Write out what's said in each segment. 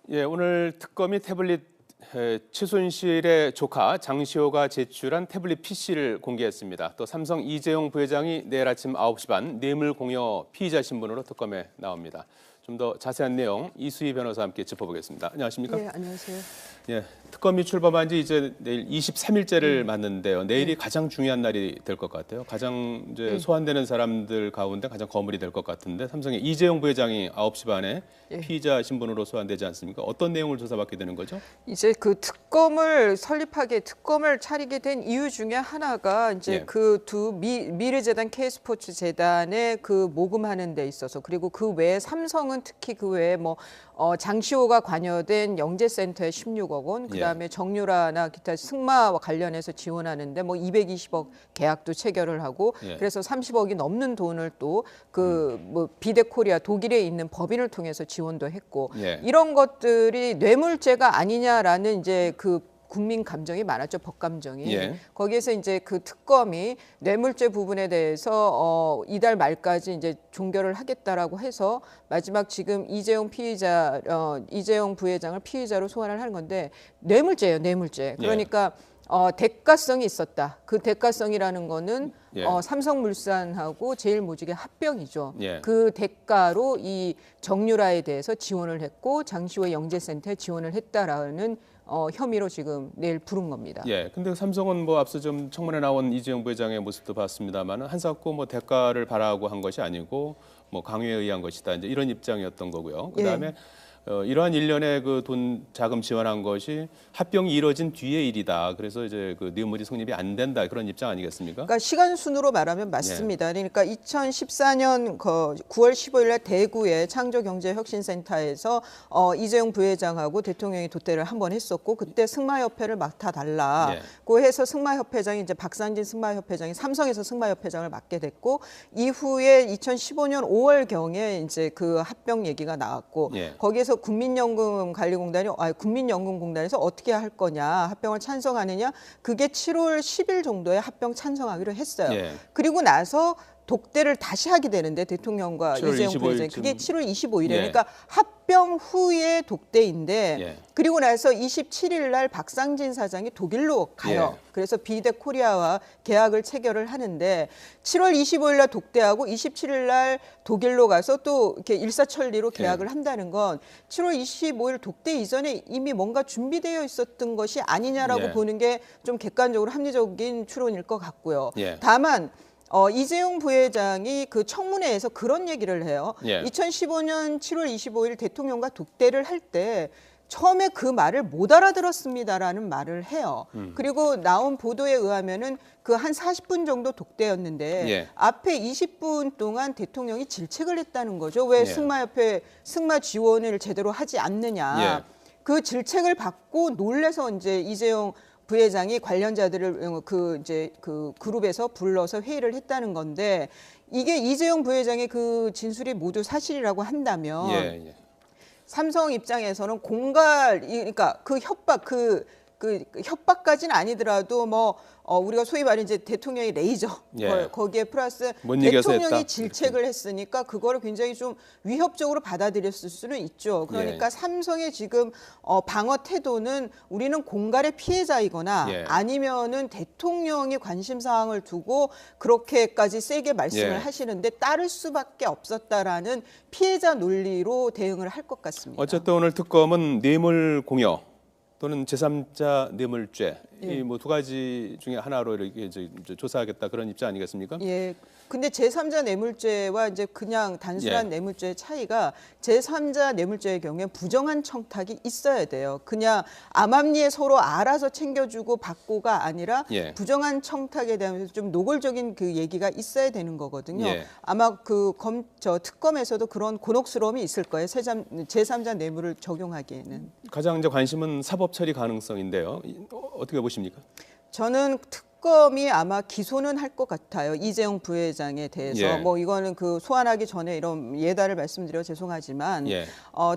예, 오늘 특검이 태블릿 최순실의 조카 장시호가 제출한 태블릿 PC를 공개했습니다. 또 삼성 이재용 부회장이 내일 아침 9시 반 뇌물 공여 피의자 신분으로 특검에 나옵니다. 좀 더 자세한 내용 이수희 변호사와 함께 짚어보겠습니다. 안녕하십니까? 네, 안녕하세요. 예, 특검이 출범한 지 이제 내일 23일째를 맞는데요. 내일이 가장 중요한 날이 될 것 같아요. 가장 이제 소환되는 사람들 가운데 가장 거물이 될 것 같은데 삼성의 이재용 부회장이 9시 반에 피의자 신분으로 소환되지 않습니까? 어떤 내용을 조사받게 되는 거죠? 이제 그 특검을 특검을 차리게 된 이유 중에 하나가 이제 그 두 미르재단 K스포츠 재단에 그 모금하는 데 있어서, 그리고 그 외에 삼성은 특히 그 외에 장시호가 관여된 영재센터에 16억 원, 그다음에 정유라나 기타 승마와 관련해서 지원하는데 220억 계약도 체결을 하고, 그래서 30억이 넘는 돈을 또 비데코리아 독일에 있는 법인을 통해서 지원도 했고, 이런 것들이 뇌물죄가 아니냐라는 이제 그 국민 감정이 많았죠, 법 감정이. 거기에서 이제 그 특검이 뇌물죄 부분에 대해서 이달 말까지 이제 종결을 하겠다라고 해서 마지막 지금 이재용 부회장을 피의자로 소환을 하는 건데, 뇌물죄예요, 뇌물죄. 그러니까 대가성이 있었다. 그 대가성이라는 거는 삼성물산하고 제일모직의 합병이죠. 그 대가로 이 정유라에 대해서 지원을 했고 장시호 영재센터에 지원을 했다라는 혐의로 지금 내일 부른 겁니다. 예. 근데 삼성은 앞서 좀 청문회 나온 이재용 부회장의 모습도 봤습니다만 한사코 대가를 바라고 한 것이 아니고 강요에 의한 것이다. 이제 이런 입장이었던 거고요. 그다음에 이러한 일련의 그 돈 자금 지원한 것이 합병이 이뤄진 뒤의 일이다. 그래서 이제 그 뇌물이 성립이 안 된다. 그런 입장 아니겠습니까? 그러니까 시간 순으로 말하면 맞습니다. 그러니까 2014년 9월 15일에 대구의 창조경제혁신센터에서 이재용 부회장하고 대통령이 도태를 한 번 했었고, 그때 승마협회를 맡아달라고 해서 승마협회장이 이제 박상진 승마협회장이 삼성에서 승마협회장을 맡게 됐고, 이후에 2015년 5월경에 이제 그 합병 얘기가 나왔고, 거기에서 국민연금공단에서 어떻게 할 거냐, 합병을 찬성하느냐, 그게 7월 10일 정도에 합병 찬성하기로 했어요. 그리고 나서 독대를 다시 하게 되는데, 대통령과 이재용 부회장이 그게 7월 25일에 그러니까 합병 후에 독대인데, 그리고 나서 27일 날 박상진 사장이 독일로 가요. 그래서 비데코리아와 계약을 체결을 하는데 7월 25일 날 독대하고 27일 날 독일로 가서 또 이렇게 일사천리로 계약을 한다는 건 7월 25일 독대 이전에 이미 뭔가 준비되어 있었던 것이 아니냐라고 보는 게 좀 객관적으로 합리적인 추론일 것 같고요. 다만 이재용 부회장이 그 청문회에서 그런 얘기를 해요. 2015년 7월 25일 대통령과 독대를 할 때 처음에 그 말을 못 알아들었습니다라는 말을 해요. 그리고 나온 보도에 의하면은 그 한 40분 정도 독대였는데 앞에 20분 동안 대통령이 질책을 했다는 거죠. 왜 승마협회 승마 지원을 제대로 하지 않느냐. 그 질책을 받고 놀래서 이제 이재용 부회장이 관련자들을 그 그룹에서 불러서 회의를 했다는 건데, 이게 이재용 부회장의 그 진술이 모두 사실이라고 한다면 삼성 입장에서는 그러니까 그 협박까지는 아니더라도 우리가 소위 말해 이제 대통령이 레이저 거기에 플러스 대통령이 질책을 했으니까 그거를 굉장히 좀 위협적으로 받아들였을 수는 있죠. 그러니까 삼성의 지금 방어 태도는 우리는 공갈의 피해자이거나 아니면은 대통령이 관심 사항을 두고 그렇게까지 세게 말씀을 하시는데 따를 수밖에 없었다라는 피해자 논리로 대응을 할 것 같습니다. 어쨌든 오늘 특검은 뇌물 공여 또는 제3자 뇌물죄 이 두 가지 중에 하나로 이렇게 이제 조사하겠다, 그런 입장 아니겠습니까? 근데 제3자 뇌물죄와 이제 그냥 단순한 뇌물죄의 차이가, 제3자 뇌물죄의 경우에 부정한 청탁이 있어야 돼요. 그냥 암암리에 서로 알아서 챙겨주고 받고가 아니라 부정한 청탁에 대한 좀 노골적인 그 얘기가 있어야 되는 거거든요. 아마 특검에서도 그런 곤혹스러움이 있을 거예요. 제3자 뇌물을 적용하기에는. 가장 이제 관심은 사법 처리 가능성인데요. 어떻게 보십니까? 저는 특검이 아마 기소는 할 것 같아요. 이재용 부회장에 대해서. 이거는 그 소환하기 전에 이런 예단을 말씀드려 죄송하지만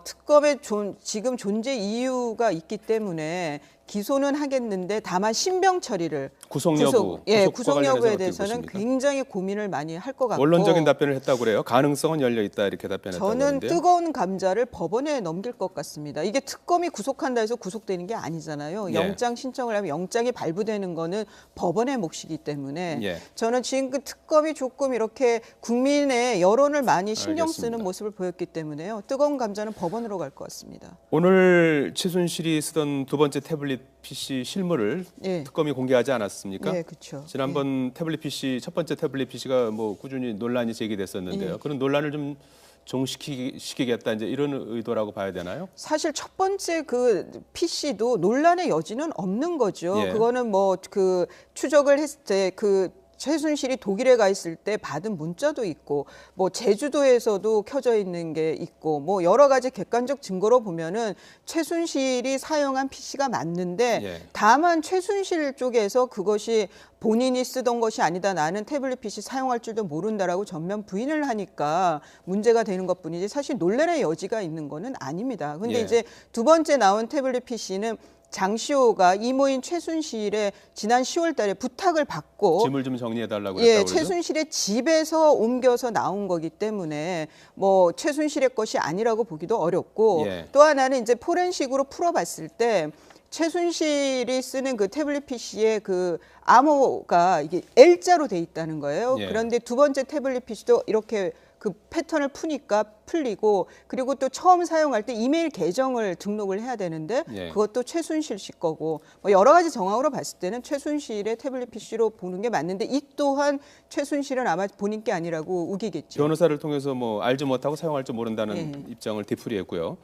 특검의 지금 존재 이유가 있기 때문에 기소는 하겠는데 다만 신병 처리를 구속 여부에 대해서는 굉장히 고민을 많이 할 것 같고 원론적인 답변을 했다고 그래요. 가능성은 열려 있다 이렇게 답변했다고 저는 하는데요. 뜨거운 감자를 법원에 넘길 것 같습니다. 이게 특검이 구속한다 해서 구속되는 게 아니잖아요. 영장 신청을 하면 영장이 발부되는 거는 법원의 몫이기 때문에 저는 지금 그 특검이 조금 이렇게 국민의 여론을 많이 신경 쓰는 모습을 보였기 때문에요. 뜨거운 감자는 법원으로 갈 것 같습니다. 오늘 최순실이 쓰던 두 번째 태블릿 PC 실물을 특검이 공개하지 않았습니까? 네, 그렇죠. 지난번 태블릿 PC 첫 번째 태블릿 PC가 뭐 꾸준히 논란이 제기됐었는데요. 그런 논란을 좀 종식시키겠다 이제 이런 의도라고 봐야 되나요? 사실 첫 번째 그 PC도 논란의 여지는 없는 거죠. 그거는 뭐 그 추적을 했을 때 그 최순실이 독일에 가 있을 때 받은 문자도 있고 뭐 제주도에서도 켜져 있는 게 있고 뭐 여러 가지 객관적 증거로 보면은 최순실이 사용한 PC가 맞는데 다만 최순실 쪽에서 그것이 본인이 쓰던 것이 아니다. 나는 태블릿 PC 사용할 줄도 모른다라고 전면 부인을 하니까 문제가 되는 것뿐이지 사실 논란의 여지가 있는 거는 아닙니다. 근데 이제 두 번째 나온 태블릿 PC는 장시호가 이모인 최순실의 지난 10월 달에 부탁을 받고 짐을 좀 정리해달라고 그랬다고 그러죠? 최순실의 집에서 옮겨서 나온 거기 때문에 뭐 최순실의 것이 아니라고 보기도 어렵고 또 하나는 이제 포렌식으로 풀어봤을 때 최순실이 쓰는 그 태블릿 PC의 그 암호가 이게 L자로 돼 있다는 거예요. 그런데 두 번째 태블릿 PC도 이렇게 그 패턴을 푸니까 풀리고 그리고 또 처음 사용할 때 이메일 계정을 등록을 해야 되는데 그것도 최순실 씨 거고 뭐 여러 가지 정황으로 봤을 때는 최순실의 태블릿 PC로 보는 게 맞는데 이 또한 최순실은 아마 본인 게 아니라고 우기겠죠. 변호사를 통해서 뭐 알지 못하고 사용할 줄 모른다는 입장을 되풀이했고요.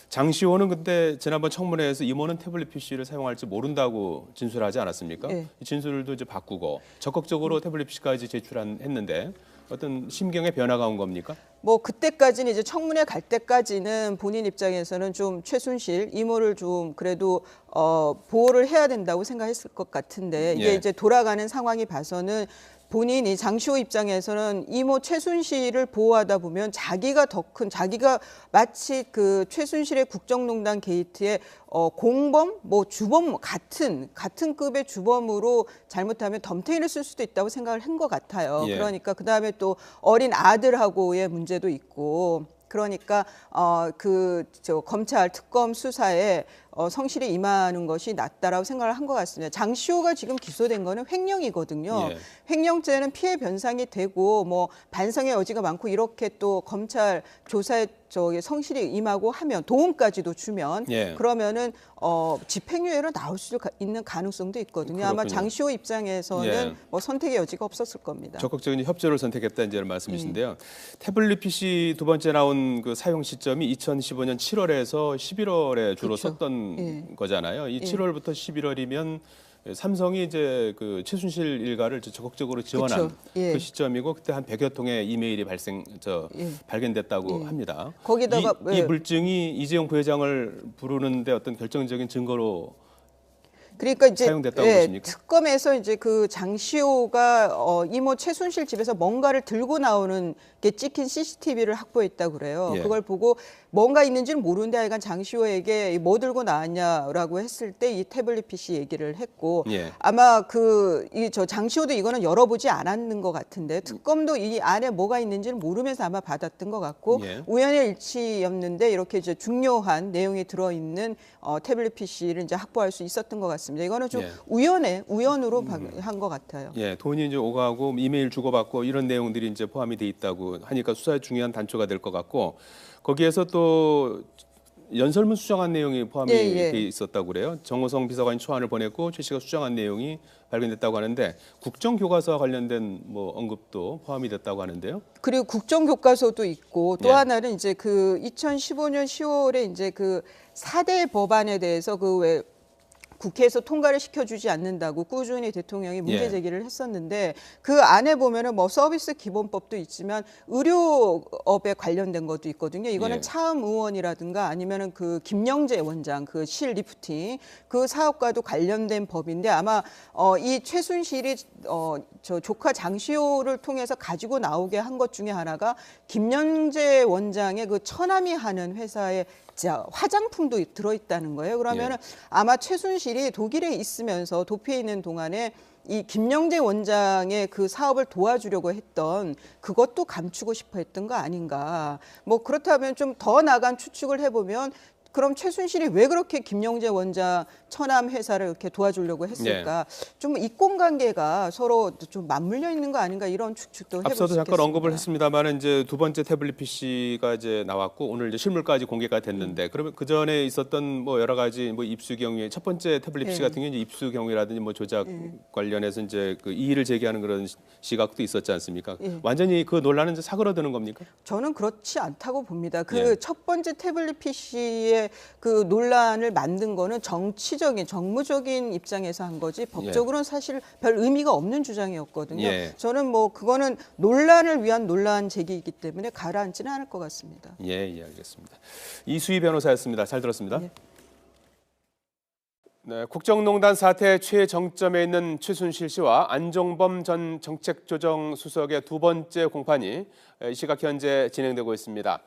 장시호는 근데 지난번 청문회에서 이모는 태블릿 PC를 사용할지 모른다고 진술하지 않았습니까? 이 진술도 이제 바꾸고 적극적으로 태블릿 PC까지 제출했는데 어떤 심경의 변화가 온 겁니까? 뭐 그때까지는 이제 청문회 갈 때까지는 본인 입장에서는 좀 최순실 이모를 좀 그래도 보호를 해야 된다고 생각했을 것 같은데 이게 이제 돌아가는 상황이 봐서는 본인이 장시호 입장에서는 이모 최순실을 보호하다 보면 자기가 더 큰 자기가 마치 그 최순실의 국정농단 게이트의 공범, 뭐 주범 같은 급의 주범으로 잘못하면 덤태인을 쓸 수도 있다고 생각을 한 것 같아요. 그러니까 그 다음에 또 어린 아들하고의 문제도 있고. 그러니까 검찰 특검 수사에 성실히 임하는 것이 낫다라고 생각을 한 것 같습니다. 장시호가 지금 기소된 거는 횡령이거든요. 횡령죄는 피해 변상이 되고 뭐 반성의 여지가 많고 이렇게 또 검찰 조사에 성실히 임하고 하면 도움까지도 주면 그러면은 집행유예로 나올 수 있는 가능성도 있거든요. 그렇군요. 아마 장시호 입장에서는 뭐 선택의 여지가 없었을 겁니다. 적극적인 협조를 선택했다 이제 말씀이신데요. 태블릿 PC 두 번째 나온 그 사용 시점이 2015년 7월에서 11월에 주로 썼던 거잖아요. 이 7월부터 11월이면 삼성이 이제 그 최순실 일가를 적극적으로 지원한 그 시점이고 그때 한 100여 통의 이메일이 발견됐다고 합니다. 거기다가 이 물증이 이재용 부회장을 부르는데 어떤 결정적인 증거로 그러니까 이제 사용됐다고 보십니까? 특검에서 이제 그 장시호가 이모 최순실 집에서 뭔가를 들고 나오는 게 찍힌 CCTV를 확보했다고 그래요. 그걸 보고 뭔가 있는지는 모르는데 하여간 장시호에게 뭐 들고 나왔냐라고 했을 때 이 태블릿 PC 얘기를 했고 아마 장시호도 이거는 열어보지 않았는 것 같은데 특검도 이 안에 뭐가 있는지는 모르면서 아마 받았던 것 같고 우연의 일치였는데 이렇게 이제 중요한 내용이 들어있는 태블릿 PC를 이제 확보할 수 있었던 것 같습니다. 이거는 좀 우연으로 한 것 같아요. 돈이 이제 오가고 이메일 주고받고 이런 내용들이 이제 포함이 돼 있다고 하니까 수사에 중요한 단초가 될 것 같고 거기에서 또 연설문 수정한 내용이 포함이 돼 있었다고 그래요. 정호성 비서관이 초안을 보냈고 최 씨가 수정한 내용이 발견됐다고 하는데 국정교과서와 관련된 뭐 언급도 포함이 됐다고 하는데요. 그리고 국정교과서도 있고 또 하나는 이제 그 2015년 10월에 이제 그 4대 법안에 대해서 그 국회에서 통과를 시켜주지 않는다고 꾸준히 대통령이 문제 제기를 했었는데 그 안에 보면은 뭐 서비스 기본법도 있지만 의료업에 관련된 것도 있거든요. 이거는 차움 의원이라든가 아니면은 그 김영재 원장 그 실 리프팅 그 사업과도 관련된 법인데 아마 이 최순실이 저 조카 장시호를 통해서 가지고 나오게 한 것 중에 하나가 김영재 원장의 그 처남이 하는 회사의 화장품도 들어있다는 거예요. 그러면 아마 최순실이 독일에 있으면서 도피해 있는 동안에 이 김영재 원장의 그 사업을 도와주려고 했던 그것도 감추고 싶어 했던 거 아닌가. 뭐 그렇다면 좀 더 나간 추측을 해보면 그럼 최순실이 왜 그렇게 김영재 원장 처남 회사를 이렇게 도와주려고 했을까? 좀 이권관계가 서로 좀 맞물려 있는 거 아닌가 이런 추측도 해볼 수 있겠습니다. 앞서도 잠깐 언급을 했습니다만 이제 두 번째 태블릿 PC가 이제 나왔고 오늘 이제 실물까지 공개가 됐는데 그러면 그 전에 있었던 뭐 여러 가지 뭐 입수 경위에 첫 번째 태블릿 PC 같은 경우는 이제 입수 경위라든지 뭐 조작 관련해서 이제 그 이의를 제기하는 그런 시각도 있었지 않습니까? 완전히 그 논란은 이제 사그러드는 겁니까? 저는 그렇지 않다고 봅니다. 그 첫 번째 태블릿 PC의 그 논란을 만든 거는 정무적인 입장에서 한 거지 법적으로는 사실 별 의미가 없는 주장이었거든요. 저는 뭐 그거는 논란을 위한 논란 제기이기 때문에 가라앉지는 않을 것 같습니다. 예, 알겠습니다. 이수희 변호사였습니다. 잘 들었습니다. 네, 국정농단 사태 최정점에 있는 최순실 씨와 안종범 전 정책조정수석의 두 번째 공판이 이 시각 현재 진행되고 있습니다.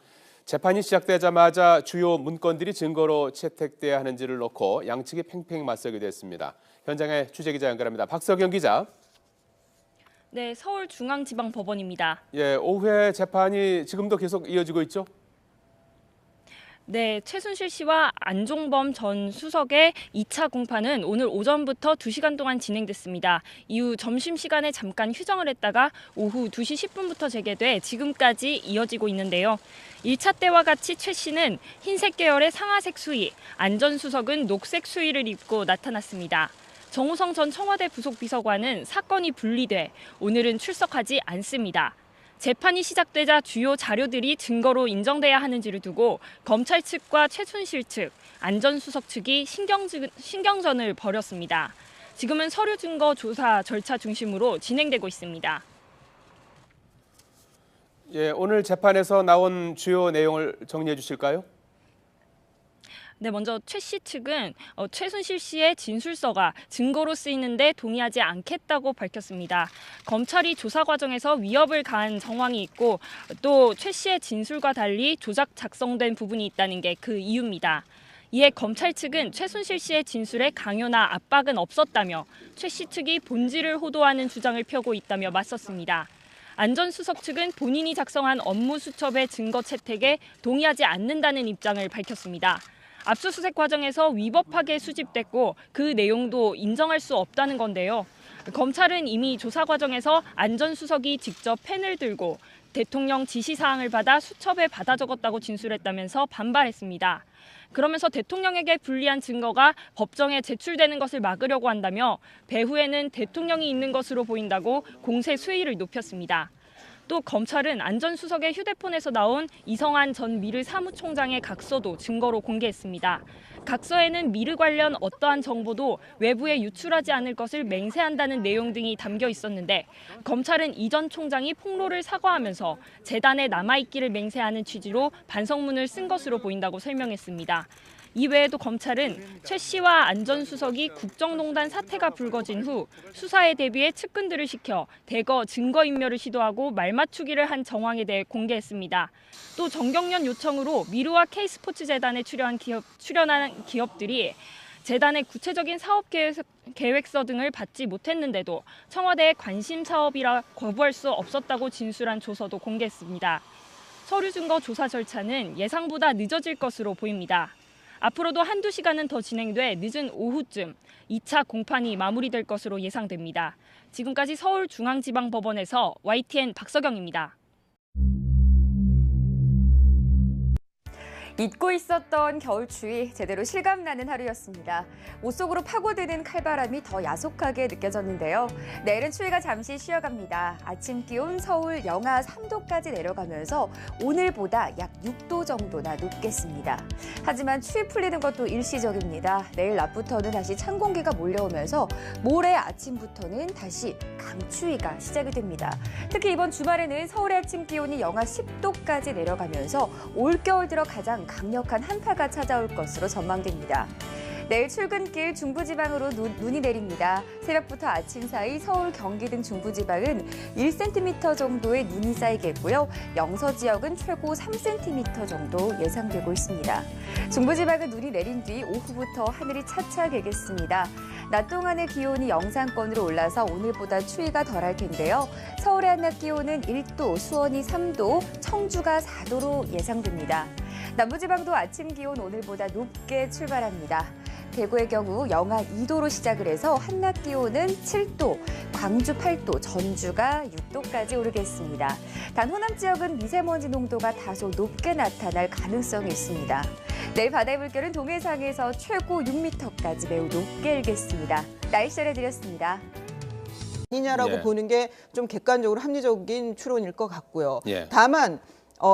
재판이 시작되자마자 주요 문건들이 증거로 채택돼야 하는지를 놓고 양측이 팽팽 맞서게 됐습니다. 현장에 취재기자 연결합니다. 박석영 기자. 네, 서울중앙지방법원입니다. 예, 오후에 재판이 지금도 계속 이어지고 있죠? 네, 최순실 씨와 안종범 전 수석의 2차 공판은 오늘 오전부터 2시간 동안 진행됐습니다. 이후 점심시간에 잠깐 휴정을 했다가 오후 2시 10분부터 재개돼 지금까지 이어지고 있는데요. 1차 때와 같이 최 씨는 흰색 계열의 상하색 수의, 안 전 수석은 녹색 수의를 입고 나타났습니다. 정호성 전 청와대 부속비서관은 사건이 분리돼 오늘은 출석하지 않습니다. 재판이 시작되자 주요 자료들이 증거로 인정돼야 하는지를 두고 검찰 측과 최순실 측, 안 전 수석 측이 신경전을 벌였습니다. 지금은 서류 증거 조사 절차 중심으로 진행되고 있습니다. 예, 오늘 재판에서 나온 주요 내용을 정리해 주실까요? 네, 먼저 최 씨 측은 최순실 씨의 진술서가 증거로 쓰이는데 동의하지 않겠다고 밝혔습니다. 검찰이 조사 과정에서 위협을 가한 정황이 있고 또 최 씨의 진술과 달리 조작 작성된 부분이 있다는 게 그 이유입니다. 이에 검찰 측은 최순실 씨의 진술에 강요나 압박은 없었다며 최 씨 측이 본질을 호도하는 주장을 펴고 있다며 맞섰습니다. 안 전 수석 측은 본인이 작성한 업무 수첩의 증거 채택에 동의하지 않는다는 입장을 밝혔습니다. 압수수색 과정에서 위법하게 수집됐고 그 내용도 인정할 수 없다는 건데요. 검찰은 이미 조사 과정에서 안 전 수석이 직접 펜을 들고 대통령 지시사항을 받아 수첩에 받아 적었다고 진술했다면서 반발했습니다. 그러면서 대통령에게 불리한 증거가 법정에 제출되는 것을 막으려고 한다며 배후에는 대통령이 있는 것으로 보인다고 공세 수위를 높였습니다. 또 검찰은 안 전 수석의 휴대폰에서 나온 이성한 전 미르 사무총장의 각서도 증거로 공개했습니다. 각서에는 미르 관련 어떠한 정보도 외부에 유출하지 않을 것을 맹세한다는 내용 등이 담겨 있었는데 검찰은 이 전 총장이 폭로를 사과하면서 재단에 남아있기를 맹세하는 취지로 반성문을 쓴 것으로 보인다고 설명했습니다. 이외에도 검찰은 최 씨와 안 전 수석이 국정농단 사태가 불거진 후 수사에 대비해 측근들을 시켜 대거 증거인멸을 시도하고 말맞추기를 한 정황에 대해 공개했습니다. 또 정경련 요청으로 미르와 K스포츠재단에 출연한 기업들이 재단의 구체적인 사업 계획서 등을 받지 못했는데도 청와대의 관심 사업이라 거부할 수 없었다고 진술한 조서도 공개했습니다. 서류 증거 조사 절차는 예상보다 늦어질 것으로 보입니다. 앞으로도 한두 시간은 더 진행돼 늦은 오후쯤 2차 공판이 마무리될 것으로 예상됩니다. 지금까지 서울중앙지방법원에서 YTN 박서경입니다. 잊고 있었던 겨울 추위 제대로 실감나는 하루였습니다. 옷 속으로 파고드는 칼바람이 더 야속하게 느껴졌는데요. 내일은 추위가 잠시 쉬어갑니다. 아침 기온 서울 영하 3도까지 내려가면서 오늘보다 약 6도 정도나 높겠습니다. 하지만 추위 풀리는 것도 일시적입니다. 내일 낮부터는 다시 찬 공기가 몰려오면서 모레 아침부터는 다시 강추위가 시작이 됩니다. 특히 이번 주말에는 서울의 아침 기온이 영하 10도까지 내려가면서 올겨울 들어 가장 강력한 한파가 찾아올 것으로 전망됩니다. 내일 출근길 중부지방으로 눈이 내립니다. 새벽부터 아침 사이 서울, 경기 등 중부지방은 1cm 정도의 눈이 쌓이겠고요. 영서 지역은 최고 3cm 정도 예상되고 있습니다. 중부지방은 눈이 내린 뒤 오후부터 하늘이 차차 개겠습니다. 낮 동안의 기온이 영상권으로 올라서 오늘보다 추위가 덜할 텐데요. 서울의 한낮 기온은 1도, 수원이 3도, 청주가 4도로 예상됩니다. 남부지방도 아침 기온 오늘보다 높게 출발합니다. 대구의 경우 영하 2도로 시작을 해서 한낮 기온은 7도, 광주 8도, 전주가 6도까지 오르겠습니다. 단 호남 지역은 미세먼지 농도가 다소 높게 나타날 가능성이 있습니다. 내일 바다의 물결은 동해상에서 최고 6m까지 매우 높게 일겠습니다. 날씨 전해드렸습니다. 아니냐라고 예. 보는 게 좀 객관적으로 합리적인 추론일 것 같고요. 예. 다만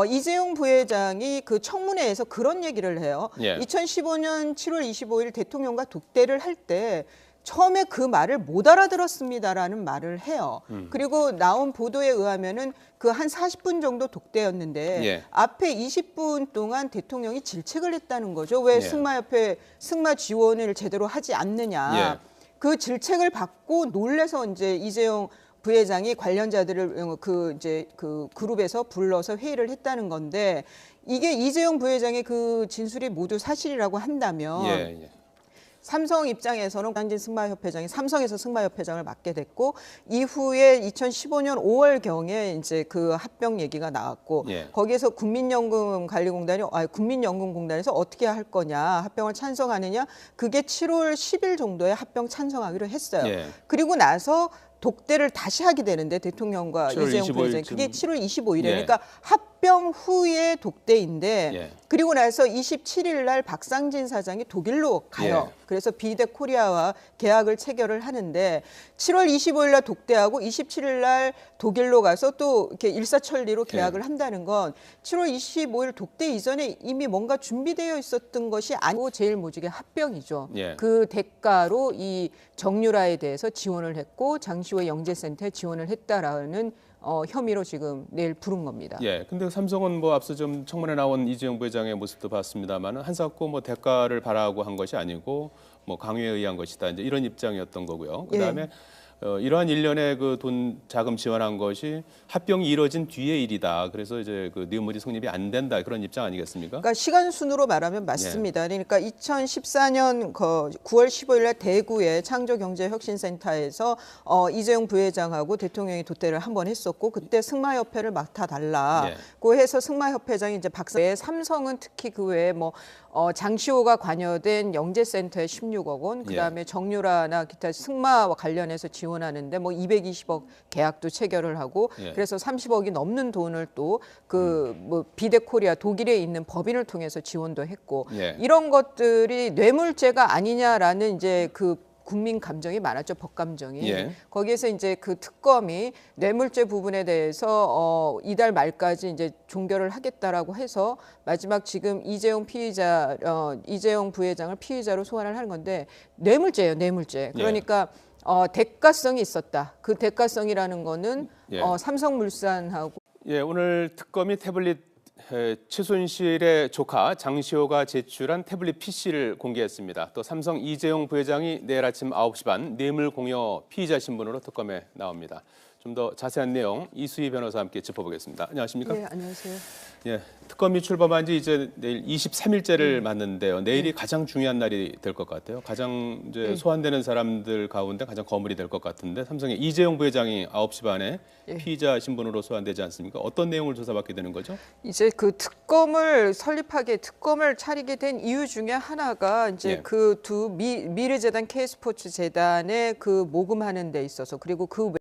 이재용 부회장이 그 청문회에서 그런 얘기를 해요. 예. 2015년 7월 25일 대통령과 독대를 할 때 처음에 그 말을 못 알아들었습니다라는 말을 해요. 그리고 나온 보도에 의하면은 그 한 40분 정도 독대였는데 예. 앞에 20분 동안 대통령이 질책을 했다는 거죠. 왜 예. 승마협회 승마 지원을 제대로 하지 않느냐. 예. 그 질책을 받고 놀래서 이제 이재용 부회장이 관련자들을 그 그룹에서 불러서 회의를 했다는 건데, 이게 이재용 부회장의 그 진술이 모두 사실이라고 한다면 예. 삼성 입장에서는 강진 승마협회장이 삼성에서 승마협회장을 맡게 됐고, 이후에 2015년 5월경에 이제 그 합병 얘기가 나왔고, 예. 거기에서 국민연금공단에서 어떻게 할 거냐, 합병을 찬성하느냐, 그게 7월 10일 정도에 합병 찬성하기로 했어요. 예. 그리고 나서 독대를 다시 하게 되는데, 대통령과 7월 이재용 25일 부회장, 쯤. 그게 7월 25일에 예. 그러니까 합병 후에 독대인데, 예. 그리고 나서 27일 날 박상진 사장이 독일로 가요. 예. 그래서 비덱 코리아와 계약을 체결을 하는데, 7월 25일 날 독대하고 27일 날 독일로 가서 또 이렇게 일사천리로 계약을 한다는 건 7월 25일 독대 이전에 이미 뭔가 준비되어 있었던 것이 아니고 제일모직의 합병이죠. 예. 그 대가로 이 정유라에 대해서 지원을 했고 장시호 영재센터에 지원을 했다라는 혐의로 지금 내일 부른 겁니다. 예. 근데 삼성은 뭐 앞서 좀 청문회 나온 이재용 부회장의 모습도 봤습니다만은 한사코 뭐 대가를 바라고 한 것이 아니고 뭐 강요에 의한 것이다. 이제 이런 입장이었던 거고요. 그다음에 이러한 일련의 그 돈 자금 지원한 것이 합병이 이뤄진 뒤의 일이다. 그래서 이제 그 뇌물이 성립이 안 된다. 그런 입장 아니겠습니까? 그러니까 시간 순으로 말하면 맞습니다. 그러니까 2014년 9월 15일 날 대구의 창조경제혁신센터에서 이재용 부회장하고 대통령이 독대를 한 번 했었고, 그때 승마협회를 맡아달라고 해서 승마협회장이 이제 박사의 삼성은 특히 그 외에 뭐 장시호가 관여된 영재센터에 16억 원, 그다음에 정유라나 기타 승마와 관련해서 지원하는데 뭐 220억 계약도 체결을 하고, 그래서 30억이 넘는 돈을 또 그 뭐 비덱코리아 독일에 있는 법인을 통해서 지원도 했고, 이런 것들이 뇌물죄가 아니냐라는 이제 그 국민 감정이 많았죠, 법 감정이. 거기에서 이제 그 특검이 뇌물죄 부분에 대해서 이달 말까지 이제 종결을 하겠다라고 해서 마지막 지금 이재용 부회장을 피의자로 소환을 하는 건데, 뇌물죄예요, 뇌물죄. 그러니까 대가성이 있었다. 그 대가성이라는 거는 삼성물산하고. 예, 오늘 특검이 태블릿 최순실의 조카 장시호가 제출한 태블릿 PC를 공개했습니다. 또 삼성 이재용 부회장이 내일 아침 9시 반 뇌물 공여 피의자 신분으로 특검에 나옵니다. 좀 더 자세한 내용 이수희 변호사와 함께 짚어보겠습니다. 안녕하십니까? 네, 안녕하세요. 예, 특검이 출범한 지 이제 내일 23일째를 맞는데요. 내일이 가장 중요한 날이 될 것 같아요. 가장 이제 소환되는 사람들 가운데 가장 거물이 될 것 같은데, 삼성의 이재용 부회장이 9시 반에 피의자 신분으로 소환되지 않습니까? 어떤 내용을 조사받게 되는 거죠? 이제 그 특검을 차리게 된 이유 중에 하나가 이제 그 두 미르재단 K스포츠 재단에 그 모금하는 데 있어서, 그리고 그